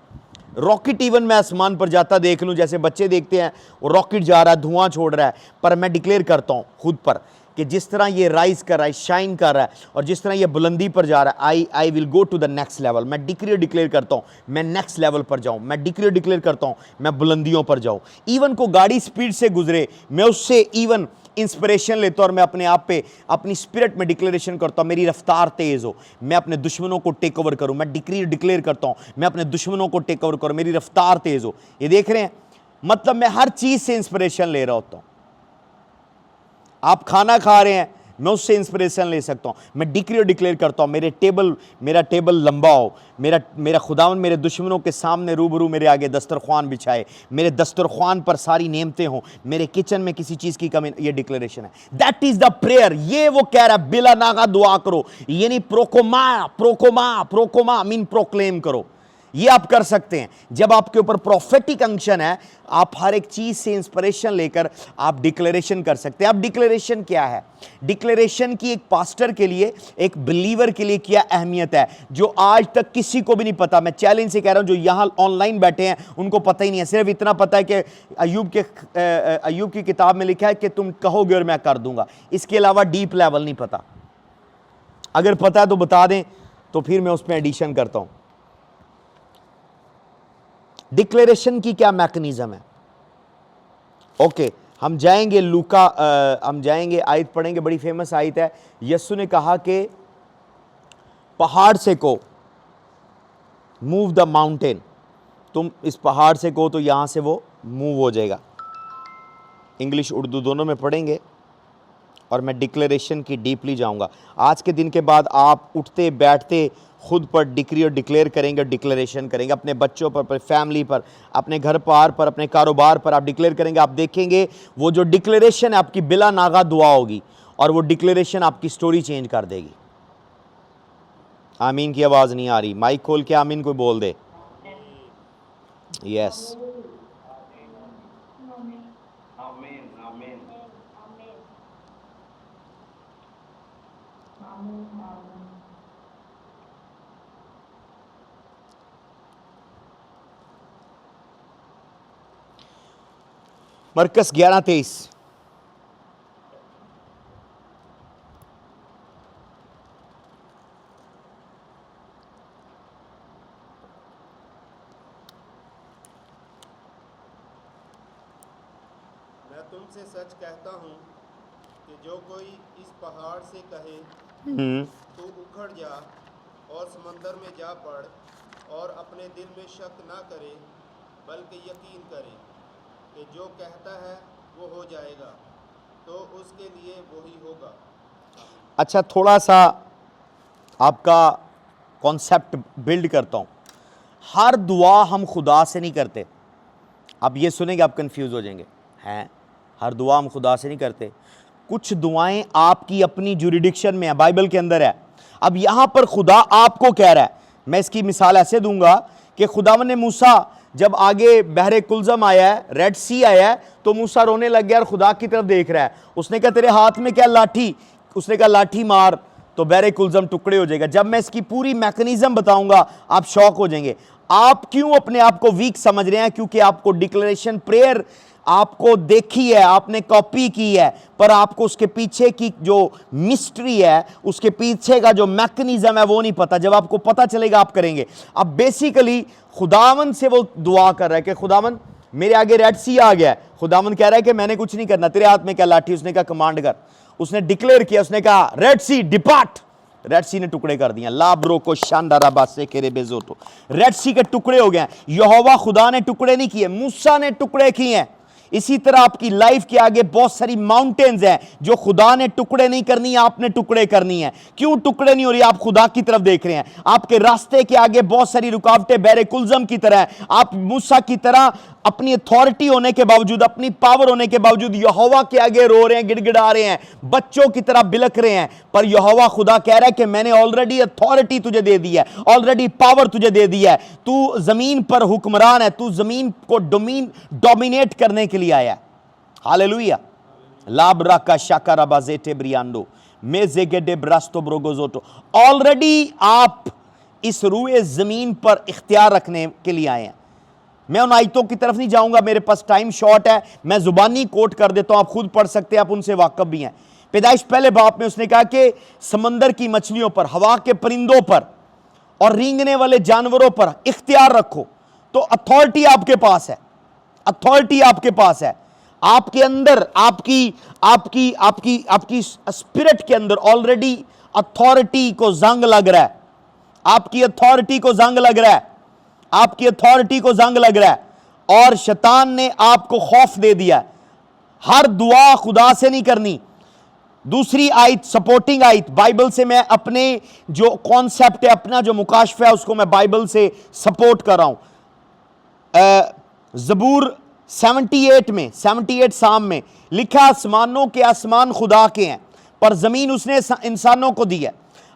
रॉकेट इवन मैं आसमान पर जाता देख लूं, जैसे बच्चे देखते हैं वो रॉकेट जा रहा है, धुआं छोड़ रहा है, पर मैं डिक्लेयर करता हूं खुद पर कि जिस तरह ये राइज कर रहा है, शाइन कर रहा है, और जिस तरह ये बुलंदी पर जा रहा है, I will go to the next level. मैं डिक्लेयर करता हूं मैं नेक्स्ट लेवल पर जाऊं, मैं डिक्लेयर करता हूं मैं बुलंदियों पर जाऊं। इवन को गाड़ी स्पीड से गुजरे, मैं उससे इवन इंस्पिरेशन लेता हूं, और मैं अपने आप पे, अपनी स्पिरिट में डिक्लेरेशन करता हूं मेरी रफ्तार तेज हो, मैं अपने दुश्मनों को टेक ओवर करूं। मैं डिक्लेयर करता हूं मैं अपने दुश्मनों को टेक ओवर करूं, मेरी रफ्तार तेज हो। ये देख रहे हैं, मतलब मैं हर चीज से इंस्पिरेशन ले रहा होता हूं। आप खाना खा रहे हैं, मैं उससे इंस्पिरेशन ले सकता हूं। मैं डिक्लेयर करता हूं मेरा टेबल लंबा हो, मेरा खुदावन मेरे दुश्मनों के सामने रूबरू मेरे आगे दस्तरख्वान बिछाए, मेरे दस्तरख्वान पर सारी नेमतें हों, मेरे किचन में किसी चीज की कमी। ये डिक्लेरेशन है, दैट इज द प्रेयर। ये वो कह रहा है बिला नागा दुआ करो, यानी प्रोकोमा मीन प्रोक्लेम करो। ये आप कर सकते हैं जब आपके ऊपर प्रोफेटिक अंशन है। आप हर एक चीज से इंस्पिरेशन लेकर आप डिक्लेरेशन कर सकते हैं। अब डिक्लेरेशन क्या है? डिक्लेरेशन की एक पास्टर के लिए, एक बिलीवर के लिए क्या अहमियत है, जो आज तक किसी को भी नहीं पता। मैं चैलेंज से कह रहा हूं, जो यहां ऑनलाइन बैठे हैं उनको पता ही नहीं है। सिर्फ इतना पता है कि अय्यूब की किताब में लिखा है कि तुम कहोगे और मैं कर दूंगा। इसके अलावा डीप लेवल नहीं पता। अगर पता है तो बता दें, तो फिर मैं उसमें एडिशन करता हूं। डिक्लेरेशन की क्या मैकेनिज्म है? ओके, हम जाएंगे लूका, हम जाएंगे, आयत पढ़ेंगे, बड़ी फेमस आयत है। यीशु ने कहा कि पहाड़ से को मूव द माउंटेन, तुम इस पहाड़ से को तो यहां से वो मूव हो जाएगा। इंग्लिश उर्दू दोनों में पढ़ेंगे, और मैं डिक्लेरेशन की डीपली जाऊंगा। आज के दिन के बाद आप उठते बैठते खुद पर डिक्लेयर करेंगे, डिक्लेरेशन करेंगे अपने बच्चों पर, फैमिली पर, अपने घर पार पर, अपने कारोबार पर आप डिक्लेयर करेंगे। आप देखेंगे वो जो डिक्लेरेशन है आपकी बिला नागा दुआ होगी, और वो डिक्लेरेशन आपकी स्टोरी चेंज कर देगी। आमीन की आवाज़ नहीं आ रही, माइक खोल के आमीन कोई बोल दे। यस आमीन आमीन मरकस 11:23। मैं तुमसे सच कहता हूँ कि जो कोई इस पहाड़ से कहे तू उखड़ जा और समंदर में जा पड़, और अपने दिल में शक ना करे बल्कि यकीन करे कि जो कहता है वो हो जाएगा, तो उसके लिए वही होगा। अच्छा, थोड़ा सा आपका कॉन्सेप्ट बिल्ड करता हूँ। हर दुआ हम खुदा से नहीं करते। अब ये सुनेंगे आप कंफ्यूज हो जाएंगे। हैं, हर दुआ हम खुदा से नहीं करते। कुछ दुआएं आपकी अपनी जुरिडिक्शन में है, बाइबल के अंदर है। अब यहाँ पर खुदा आपको कह रहा है। मैं इसकी मिसाल ऐसे दूंगा कि खुदावन ने मूसा जब आगे बहरे कुलजम आया है, रेड सी आया है, तो मूसा रोने लग गया और खुदा की तरफ देख रहा है। उसने कहा तेरे हाथ में क्या लाठी? उसने कहा लाठी मार, तो बहरे कुलजम टुकड़े हो जाएगा। जब मैं इसकी पूरी मैकेनिज्म बताऊंगा आप शॉक हो जाएंगे। आप क्यों अपने आप को वीक समझ रहे हैं? क्योंकि आपको डिक्लेरेशन प्रेयर आपको देखी है, आपने कॉपी की है, पर आपको उसके पीछे की जो मिस्ट्री है, उसके पीछे का जो मैकेनिज्म है वो नहीं पता। जब आपको पता चलेगा आप करेंगे। अब बेसिकली खुदावन से वो दुआ कर रहा है कि खुदावन मेरे आगे रेड सी आ गया है। खुदावन कह रहा है कि मैंने कुछ नहीं करना, तेरे हाथ में क्या लाठी? उसने कहा कमांड कर। उसने डिक्लेयर किया, उसने कहा रेड सी डिपार्ट। रेड सी ने टुकड़े कर दिया। लाब्रो को शानदारा बासे केरे बेजोतो, रेड सी के टुकड़े हो गए। यहोवा खुदा ने टुकड़े नहीं किए, मूसा ने टुकड़े किए हैं। इसी तरह आपकी लाइफ के आगे बहुत सारी माउंटेन्स हैं जो खुदा ने टुकड़े नहीं करनी, आपने टुकड़े करनी है। क्यों टुकड़े नहीं हो रही? आप खुदा की तरफ देख रहे हैं। आपके रास्ते के आगे बहुत सारी रुकावटें बहरे कुलजम की तरह है। आप मूसा की तरह अपनी अथॉरिटी होने के बावजूद, अपनी पावर होने के बावजूद यहोवा के आगे रो रहे हैं, गिड़गिड़ा रहे हैं, बच्चों की तरह बिलक रहे हैं। पर यहोवा खुदा कह रहा है कि मैंने ऑलरेडी अथॉरिटी तुझे दे दी है, ऑलरेडी पावर तुझे दे दी है। तू जमीन पर हुक्मरान है, तू जमीन को डोमिनेट करने के लिए आया है। हालेलुया। लाब्रा का शाकारा बाजेटे ब्रियांडो मेजेगेडे ब्रास्तो ब्रोगोजोटो। ऑलरेडी आप इस रूए जमीन पर इख्तियार रखने के लिए आए हैं। मैं उन आयतों की तरफ नहीं जाऊंगा, मेरे पास टाइम शॉर्ट है। मैं जुबानी कोट कर देता हूं, आप खुद पढ़ सकते हैं, आप उनसे वाकफ भी हैं। पैदाइश पहले बाप में उसने कहा कि समंदर की मछलियों पर, हवा के परिंदों पर और रेंगने वाले जानवरों पर इख्तियार रखो। तो अथॉरिटी आपके पास है, अथॉरिटी आपके पास है। आपके अंदर आपकी आपकी आपकी आपकी स्पिरिट के अंदर ऑलरेडी अथॉरिटी को जंग लग रहा है। आपकी अथॉरिटी को जंग लग रहा है, आपकी अथॉरिटी को जंग लग रहा है। और शैतान ने आपको खौफ दे दिया। हर दुआ खुदा से नहीं करनी। दूसरी आयत, सपोर्टिंग आयत बाइबल से, मैं अपने जो कॉन्सेप्ट है, अपना जो मुकाशफा है, उसको मैं बाइबल से सपोर्ट कर रहा हूं। जबूर 78 साम में लिखा, आसमानों के आसमान खुदा के हैं पर जमीन उसने इंसानों को दी है।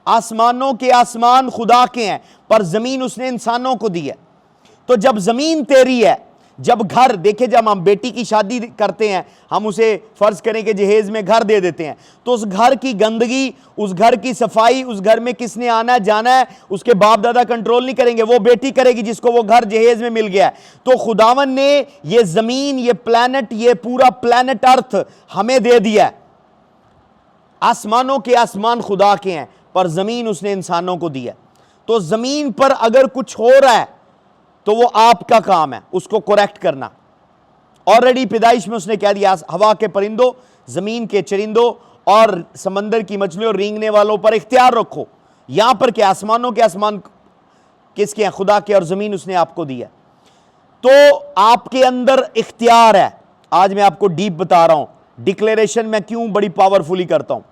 आसमानों के आसमान खुदा के हैं पर जमीन उसने इंसानों को दी है। तो जब जमीन तेरी है, जब घर, देखे जब हम बेटी की शादी करते हैं, हम उसे फर्ज करें कि जहेज में घर दे देते हैं, तो उस घर की गंदगी, उस घर की सफाई, उस घर में किसने आना जाना है, उसके बाप दादा कंट्रोल नहीं करेंगे, वो बेटी करेगी जिसको वो घर जहेज में मिल गया है। तो खुदावन ने ये जमीन, ये प्लैनेट, ये पूरा प्लैनेट अर्थ हमें दे दिया है। आसमानों के आसमान खुदा के हैं पर जमीन उसने इंसानों को दी है। तो जमीन पर अगर कुछ हो रहा है तो वो आपका काम है उसको करेक्ट करना। ऑलरेडी पैदाइश में उसने कह दिया, हवा के परिंदों, जमीन के चरिंदों और समंदर की मछलियों और रेंगने वालों पर इख्तियार रखो। यहां पर क्या, आसमानों के आसमान किसके हैं? खुदा के, और जमीन उसने आपको दी है। तो आपके अंदर इख्तियार है। आज मैं आपको डीप बता रहा हूं डिक्लेरेशन मैं क्यों बड़ी पावरफुली करता हूं।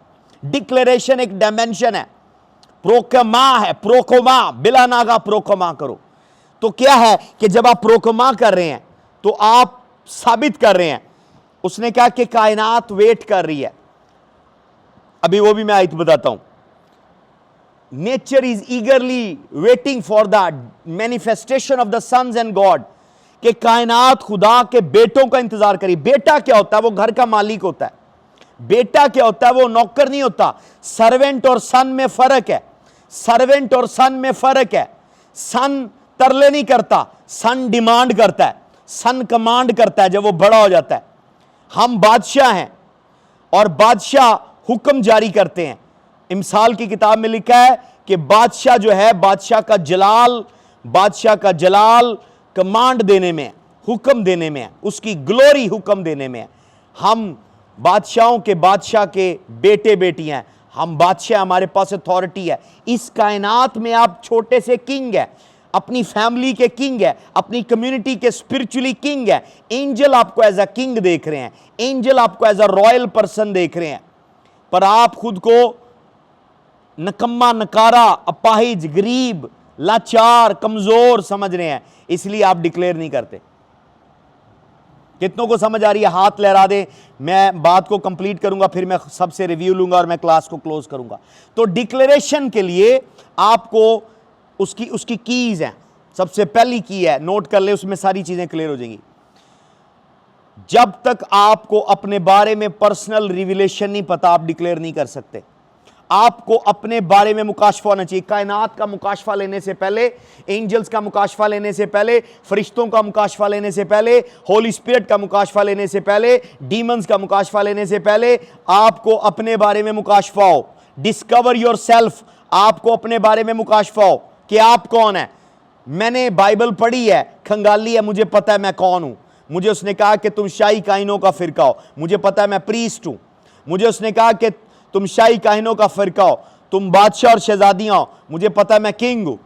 डिक्लेरेशन एक डायमेंशन है, प्रोकमा है, प्रोकोमा, बिला नागा प्रोकोमा करो। तो क्या है कि जब आप प्रोकोमा कर रहे हैं तो आप साबित कर रहे हैं। उसने कहा कि कायनात वेट कर रही है। अभी वो भी मैं आयत बताता हूं। Nature is eagerly waiting for the manifestation of the sons and God. कि कायनात खुदा के बेटों का इंतजार करी। बेटा क्या होता है? वो घर का मालिक होता है। बेटा क्या होता है? वो नौकर नहीं होता। सर्वेंट और सन में फर्क है। सर्वेंट और सन में फर्क है। सन तरले नहीं करता, सन डिमांड करता है, सन कमांड करता है जब वो बड़ा हो जाता है। हम बादशाह हैं और बादशाह हुक्म जारी करते हैं। इमसाल की किताब में लिखा है कि बादशाह जो है, बादशाह का जलाल कमांड देने में है, हुक्म देने में है, उसकी ग्लोरी हुक्म देने में है। हम बादशाहों के बादशाह के बेटे बेटियां हैं। हम बादशाह, हमारे पास अथॉरिटी है। इस कायनात में आप छोटे से किंग है, अपनी फैमिली के किंग है, अपनी कम्युनिटी के स्पिरिचुअली किंग है। एंजल आपको एज अ किंग देख रहे हैं, एंजल आपको एज अ रॉयल पर्सन देख रहे हैं, पर आप खुद को नकम्मा, नकारा, अपाहिज, गरीब, लाचार, कमजोर समझ रहे हैं, इसलिए आप डिक्लेयर नहीं करते। कितनों को समझ आ रही है? हाथ लहरा दें। मैं बात को कंप्लीट करूंगा, फिर मैं सबसे रिव्यू लूंगा और मैं क्लास को क्लोज करूंगा। तो डिक्लेरेशन के लिए आपको उसकी कीज हैं। सबसे पहली की है, नोट कर ले, उसमें सारी चीजें क्लियर हो जाएंगी। जब तक आपको अपने बारे में पर्सनल रिविलेशन नहीं पता, आप डिक्लेयर नहीं कर सकते। आपको अपने बारे में मुकाशफा होना चाहिए। कायनात का मुकाशफा लेने से पहले, एंजल्स का मुकाशफा लेने से पहले, फरिश्तों का मुकाशफा लेने से पहले, होली स्पिरिट का मुकाशफा लेने से पहले, डीमंस का मुकाशफा लेने से पहले, आपको अपने बारे में मुकाशफा हो। Discover your self. आपको अपने बारे में मुकाशफा हो कि आप कौन है। मैंने बाइबल पढ़ी है, खंगाली है, मुझे पता है मैं कौन हूं। मुझे उसने कहा कि तुम शाही काहिनों का फिरका हो, मुझे पता है मैं प्रीस्ट हूं। मुझे उसने कहा कि तुम शाही काहिनों का फिरका हो, तुम बादशाह और शहजादियां हो, मुझे पता है मैं किंग हूं।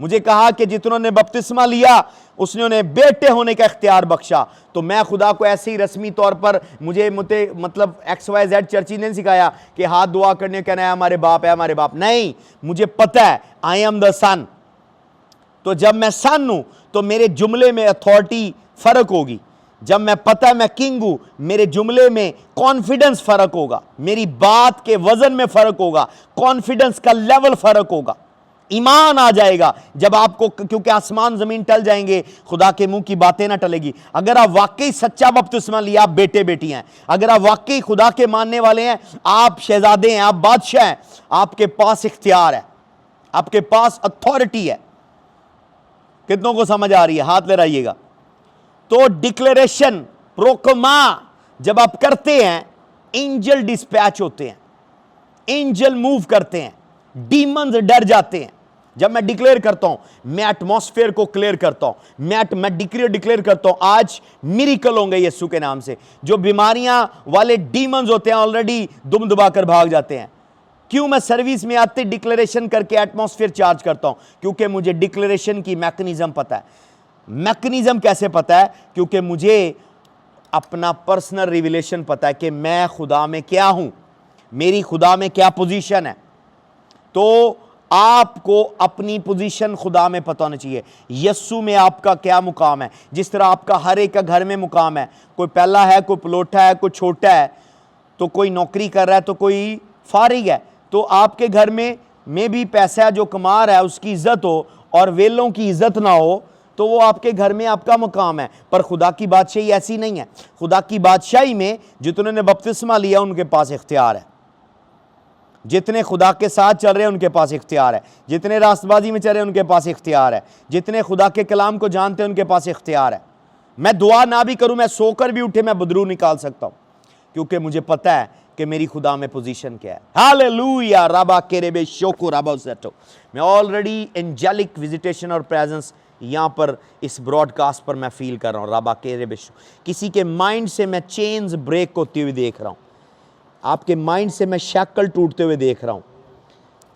मुझे कहा कि जितनों ने बपतिस्मा लिया उसने उन्हें बेटे होने का इख्तियार बख्शा। तो मैं खुदा को ऐसे ही रस्मी तौर पर मुझे मतलब XYZ चर्ची ने सिखाया कि हाथ दुआ करने कहना है हमारे बाप है, हमारे बाप नहीं। मुझे पता है आई एम द सन। तो जब मैं सन हूं तो मेरे जुमले में अथॉरिटी फर्क होगी। जब मैं पता है मैं किंग हूं, मेरे जुमले में कॉन्फिडेंस फर्क होगा, मेरी बात के वजन में फर्क होगा, कॉन्फिडेंस का लेवल फर्क होगा, ईमान आ जाएगा जब आपको, क्योंकि आसमान जमीन टल जाएंगे, खुदा के मुंह की बातें ना टलेगी। अगर आप वाकई सच्चा बपतिस्मा लिया, आप बेटे बेटियां हैं, अगर आप वाकई खुदा के मानने वाले हैं, आप शहजादे हैं, आप बादशाह हैं, आपके पास इख्तियार है, आपके पास अथॉरिटी है। कितनों को समझ आ रही है? हाथ लहराइएगा। तो डिक्लेरेशन, प्रोक्मा जब आप करते हैं, एंजल डिस्पैच होते हैं, एंजल मूव करते हैं, डीमंस डर जाते हैं। जब मैं डिक्लेयर करता हूं, मैं एटमॉस्फेयर को क्लियर करता हूं, मैं डिक्लेयर करता हूं आज मिरेकल होंगे यीशु के नाम से। जो बीमारियां वाले डीमंस होते हैं ऑलरेडी दुम दबाकर भाग जाते हैं। क्यों? मैं सर्विस में आते डिक्लेरेशन करके एटमॉस्फेयर चार्ज करता हूं, क्योंकि मुझे डिक्लेरेशन की मैकेनिज्म पता है। मैकेनिज्म कैसे पता है? क्योंकि मुझे अपना पर्सनल रिविलेशन पता है कि मैं खुदा में क्या हूं, मेरी खुदा में क्या पोजीशन है। तो आपको अपनी पोजीशन खुदा में पता होना चाहिए। यस्सु में आपका क्या मुकाम है। जिस तरह आपका हर एक का घर में मुकाम है, कोई पहला है, कोई पलोठा है, कोई छोटा है, तो कोई नौकरी कर रहा है, तो कोई फारिग है। तो आपके घर में भी पैसा जो कमा रहा है उसकी इज्जत हो और वेलों की इज्जत ना हो, तो वो आपके घर में आपका मुकाम है। पर खुदा की बादशाही ऐसी नहीं है। खुदा की बादशाही में जितनों ने बपतिस्मा लिया उनके पास इख्तियार है, जितने खुदा के साथ चल रहे हैं उनके पास इख्तियार है, जितने रास्तबाजी में चल रहे हैं उनके पास इख्तियार है, जितने खुदा के कलाम को जानते हैं उनके पास इख्तियार है। मैं दुआ ना भी करूं, मैं सोकर भी उठे, मैं बदरू निकाल सकता हूं, क्योंकि मुझे पता है कि मेरी खुदा में पोजीशन क्या है। हालेलुया, रबा केरेबे शोको रबा सेटो। मैं ऑलरेडी एंजेलिक विजिटेशन और प्रेजेंस यहां पर इस ब्रॉडकास्ट पर मैं फील कर रहा हूं। रबा केरेबे शो, किसी के माइंड से मैं चेन्स ब्रेक होती हुई देख रहा हूं, आपके माइंड से मैं शैकल टूटते हुए देख रहा हूं।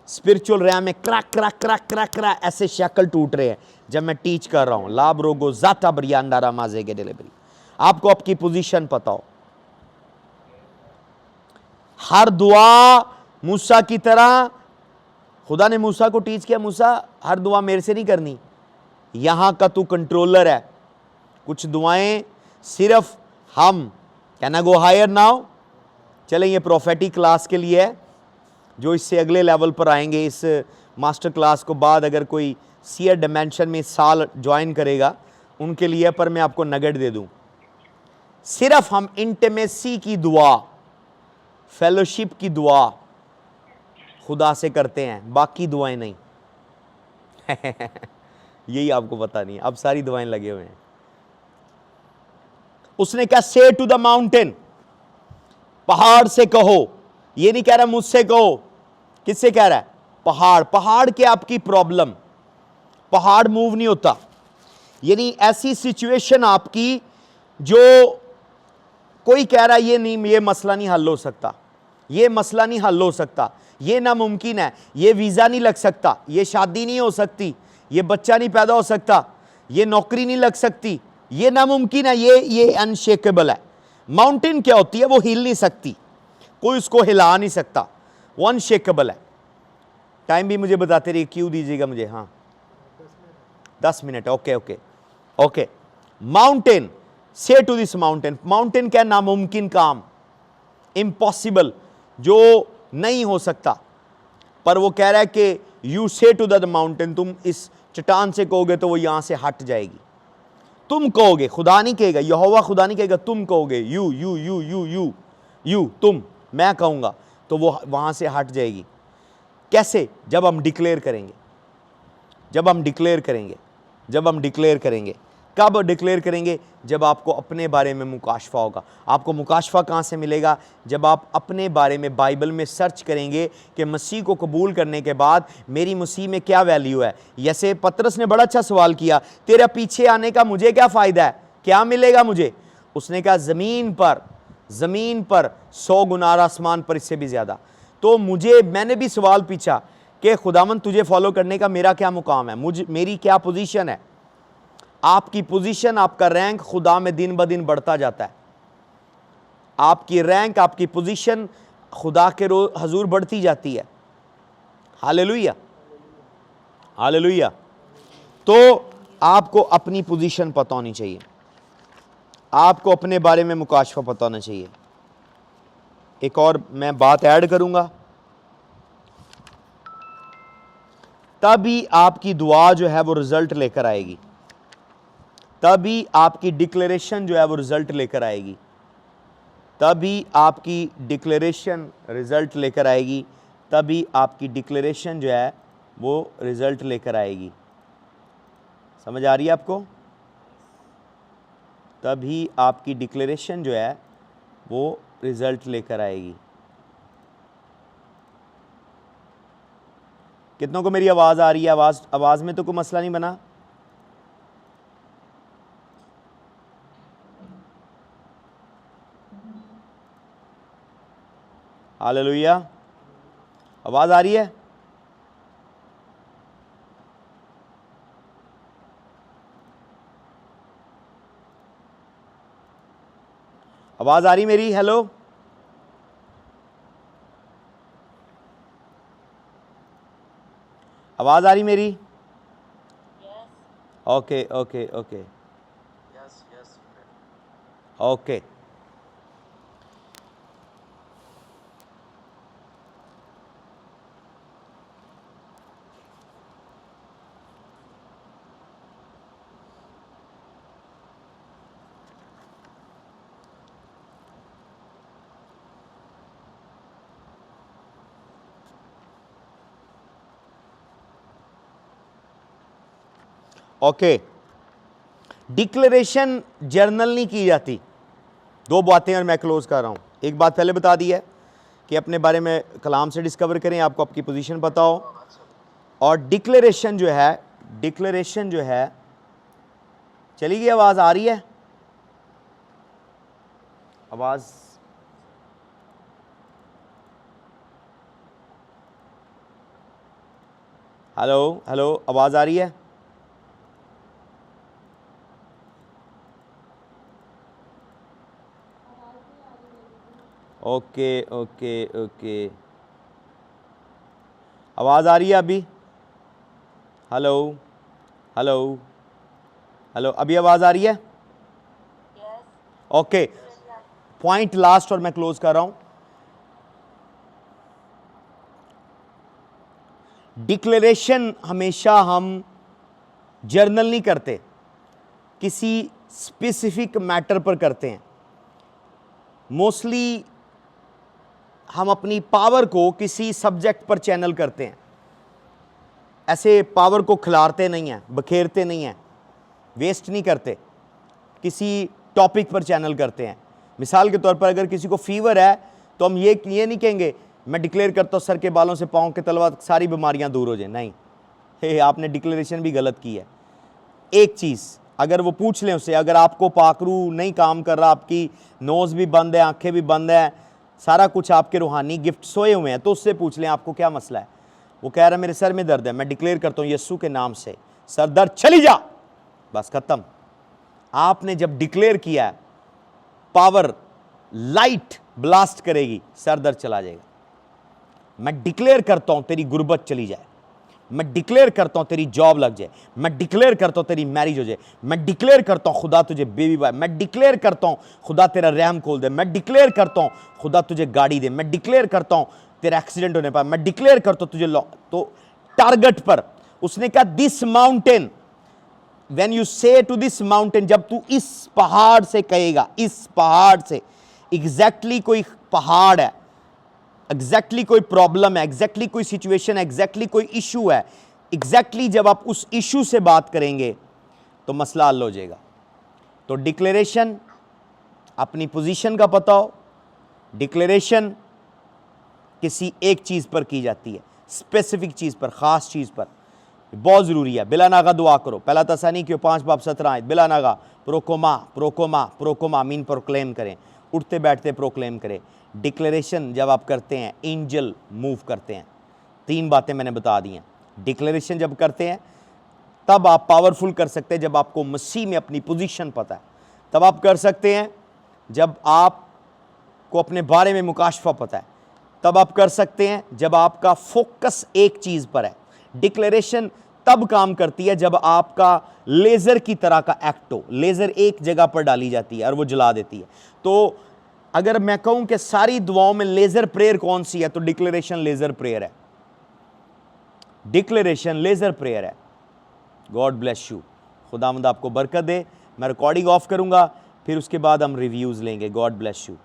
स्पिरिचुअल रैम में crack crack crack crack crack ऐसे शैकल टूट रहे हैं जब मैं टीच कर रहा हूं। लाभ रोगो जाता बरियांडा रामाजे के डिलीवरी। आपको आपकी पोजीशन पता हो। हर दुआ मूसा की तरह, खुदा ने मूसा को टीच किया, मूसा हर दुआ मेरे से नहीं करनी, यहां का तू कंट्रोलर है। कुछ दुआएं सिर्फ हम, can I go higher now? चलें, ये प्रोफेटिक क्लास के लिए है, जो इससे अगले लेवल पर आएंगे। इस मास्टर क्लास को बाद अगर कोई सीयर डिमेंशन में इस साल ज्वाइन करेगा उनके लिए, पर मैं आपको नगेट दे दूं। सिर्फ हम इंटीमेसी की दुआ, फेलोशिप की दुआ खुदा से करते हैं, बाकी दुआएं नहीं। यही आपको पता नहीं, अब सारी दुआएं लगे हुए हैं। उसने कहा से टू द माउंटेन, पहाड़ से कहो। ये नहीं कह रहा मुझसे कहो, किससे कह रहा है? पहाड़। पहाड़ के आपकी प्रॉब्लम, पहाड़ मूव नहीं होता। यानी ऐसी सिचुएशन आपकी जो कोई कह रहा है ये नहीं, ये मसला नहीं हल हो सकता, ये मसला नहीं हल हो सकता, ये नामुमकिन है, ये वीज़ा नहीं लग सकता, ये शादी नहीं हो सकती, ये बच्चा नहीं पैदा हो सकता, ये नौकरी नहीं लग सकती, ये नामुमकिन है, ये अनशेकेबल है। माउंटेन क्या होती है? वो हिल नहीं सकती, कोई उसको हिला नहीं सकता, वो अनशेकेबल है। टाइम भी मुझे बताते रहिए, क्यों दीजिएगा मुझे? हाँ 10 minute. Okay okay okay. Mountain, से टू दिस माउंटेन। माउंटेन क्या? नामुमकिन काम, इम्पॉसिबल, जो नहीं हो सकता। पर वो कह रहा है कि यू से टू द माउंटेन, तुम इस चट्टान से कहोगे तो वो यहां से हट जाएगी। तुम कहोगे, खुदा नहीं कहेगा, यहोवा खुदा नहीं कहेगा, तुम कहोगे, you you you you you you तुम, मैं कहूंगा तो वो वहां से हट जाएगी। कैसे? जब हम डिक्लेयर करेंगे, जब हम डिक्लेयर करेंगे, जब हम डिक्लेयर करेंगे। कब डिक्लेयर करेंगे? जब आपको अपने बारे में मुकाशफा होगा। आपको मुकाशफा कहाँ से मिलेगा? जब आप अपने बारे में बाइबल में सर्च करेंगे कि मसीह को कबूल करने के बाद मेरी मसीह में क्या वैल्यू है। जैसे पतरस ने बड़ा अच्छा सवाल किया, तेरा पीछे आने का मुझे क्या फ़ायदा है, क्या मिलेगा मुझे? उसने कहा ज़मीन पर 100 गुना आसमान पर इससे भी ज़्यादा। तो मैंने भी सवाल पूछा कि खुदावंद तुझे फॉलो करने का मेरा क्या मुकाम है, मेरी क्या पोजीशन है? आपकी पोजीशन, आपका रैंक खुदा में दिन ब दिन बढ़ता जाता है। आपकी रैंक, आपकी पोजीशन खुदा के हजूर बढ़ती जाती है। Hallelujah, hallelujah. तो आपको अपनी पोजीशन पता होनी चाहिए, आपको अपने बारे में मुकाशफा पता होना चाहिए। एक और मैं बात ऐड करूंगा, तभी आपकी दुआ जो है वो रिजल्ट लेकर आएगी, तभी आपकी डिक्लेरेशन जो है वो रिजल्ट लेकर आएगी, तभी आपकी डिक्लेरेशन रिजल्ट लेकर आएगी, तभी आपकी डिक्लेरेशन जो है वो रिजल्ट लेकर आएगी। समझ आ रही है आपको? तभी आपकी डिक्लेरेशन जो है वो रिजल्ट लेकर आएगी। कितनों को मेरी आवाज़ आ रही है? आवाज़ में तो कोई मसला नहीं बना? हालेलुया, आवाज़ आ रही है? आवाज़ आ रही मेरी? हेलो, आवाज़ आ रही मेरी? Okay okay okay okay. Okay, declaration journal नहीं की जाती। दो बातें और मैं क्लोज कर रहा हूँ। एक बात पहले बता दी है कि अपने बारे में कलाम से डिस्कवर करें, आपको आपकी पोजीशन पता हो। और डिक्लेरेशन जो है, चली गई? आवाज़ आ रही है? आवाज़ हेलो हेलो, आवाज़ आ रही है? ओके ओके ओके, आवाज़ आ रही है अभी? हेलो हेलो हेलो, अभी आवाज़ आ रही है? ओके, पॉइंट लास्ट और मैं क्लोज कर रहा हूं। डिक्लेरेशन हमेशा हम जर्नल नहीं करते, किसी स्पेसिफिक मैटर पर करते हैं। मोस्टली हम अपनी पावर को किसी सब्जेक्ट पर चैनल करते हैं, ऐसे पावर को खिलारते नहीं हैं, बखेरते नहीं हैं, वेस्ट नहीं करते, किसी टॉपिक पर चैनल करते हैं। मिसाल के तौर पर अगर किसी को फीवर है तो हम ये नहीं कहेंगे मैं डिक्लेयर करता हूँ सर के बालों से पाँव के तलवा सारी बीमारियां दूर हो जाए, नहीं, हे आपने डिक्लेरेशन भी गलत की है। एक चीज़ अगर वो पूछ लें उससे, अगर आपको पाखरू नहीं काम कर रहा, आपकी नोज़ भी बंद है, आंखें भी बंद है, सारा कुछ आपके रूहानी गिफ्ट सोए हुए हैं, तो उससे पूछ लें आपको क्या मसला है। वो कह रहा है मेरे सर में दर्द है, मैं डिक्लेयर करता हूँ यीशु के नाम से सर दर्द चली जा, बस खत्म। आपने जब डिक्लेयर किया है पावर लाइट ब्लास्ट करेगी, सर दर्द चला जाएगा। मैं डिक्लेयर करता हूं तेरी गुर्बत चली जाए, मैं डिक्लेयर करता हूं तेरी जॉब लग जाए, मैं डिक्लेयर करता हूं तेरी मैरिज हो जाए, मैं डिक्लेयर करता हूं खुदा तुझे बेबी बॉय, मैं डिक्लेयर करता हूं खुदा तेरा रहम खोल दे, मैं डिक्लेयर करता हूं खुदा तुझे गाड़ी दे, मैं डिक्लेयर करता हूं तेरा एक्सीडेंट होने पर, मैं डिक्लेयर करता हूं तुझे तो टारगेट पर उसने कहा दिस माउंटेन, व्हेन यू से टू दिस माउंटेन, जब तू इस पहाड़ से कहेगा, इस पहाड़ से, एग्जैक्टली कोई पहाड़ है, एग्जैक्टली कोई प्रॉब्लम है, एग्जैक्टली कोई सिचुएशन है, एग्जैक्टली कोई इशू है, एग्जैक्टली जब आप उस इशू से बात करेंगे तो मसला हल हो जाएगा। तो डिक्लेरेशन, अपनी पोजीशन का पता हो, डिक्लेरेशन किसी एक चीज़ पर की जाती है, स्पेसिफिक चीज़ पर, ख़ास चीज़ पर, बहुत ज़रूरी है। बिला नागा दुआ करो, पहला तस्सनीकियों 5:17 आयत, बिला नागा प्रोकोमा प्रोकोमा प्रोकोमा मीन प्रोक्लेम करें, उठते बैठते प्रोक्लेम करें। डिक्लेरेशन जब आप करते हैं एंजल मूव करते हैं। 3 बातें मैंने बता दी हैं। डिक्लेरेशन जब करते हैं तब आप पावरफुल कर सकते हैं, जब आपको मसीह में अपनी पोजीशन पता है, तब आप कर सकते हैं जब आपको अपने बारे में मुकाशफा पता है, तब आप कर सकते हैं जब आपका फोकस एक चीज़ पर है। डिक्लेरेशन तब काम करती है जब आपका लेज़र की तरह का एक्ट हो, लेज़र एक जगह पर डाली जाती है और वो जला देती है। तो अगर मैं कहूं कि सारी दुआओं में लेज़र प्रेयर कौन सी है, तो डिक्लेरेशन लेज़र प्रेयर है, डिक्लेरेशन लेज़र प्रेयर है। गॉड ब्लेस यू, खुदावंद आपको बरकत दे। मैं रिकॉर्डिंग ऑफ करूंगा, फिर उसके बाद हम रिव्यूज़ लेंगे। God bless you.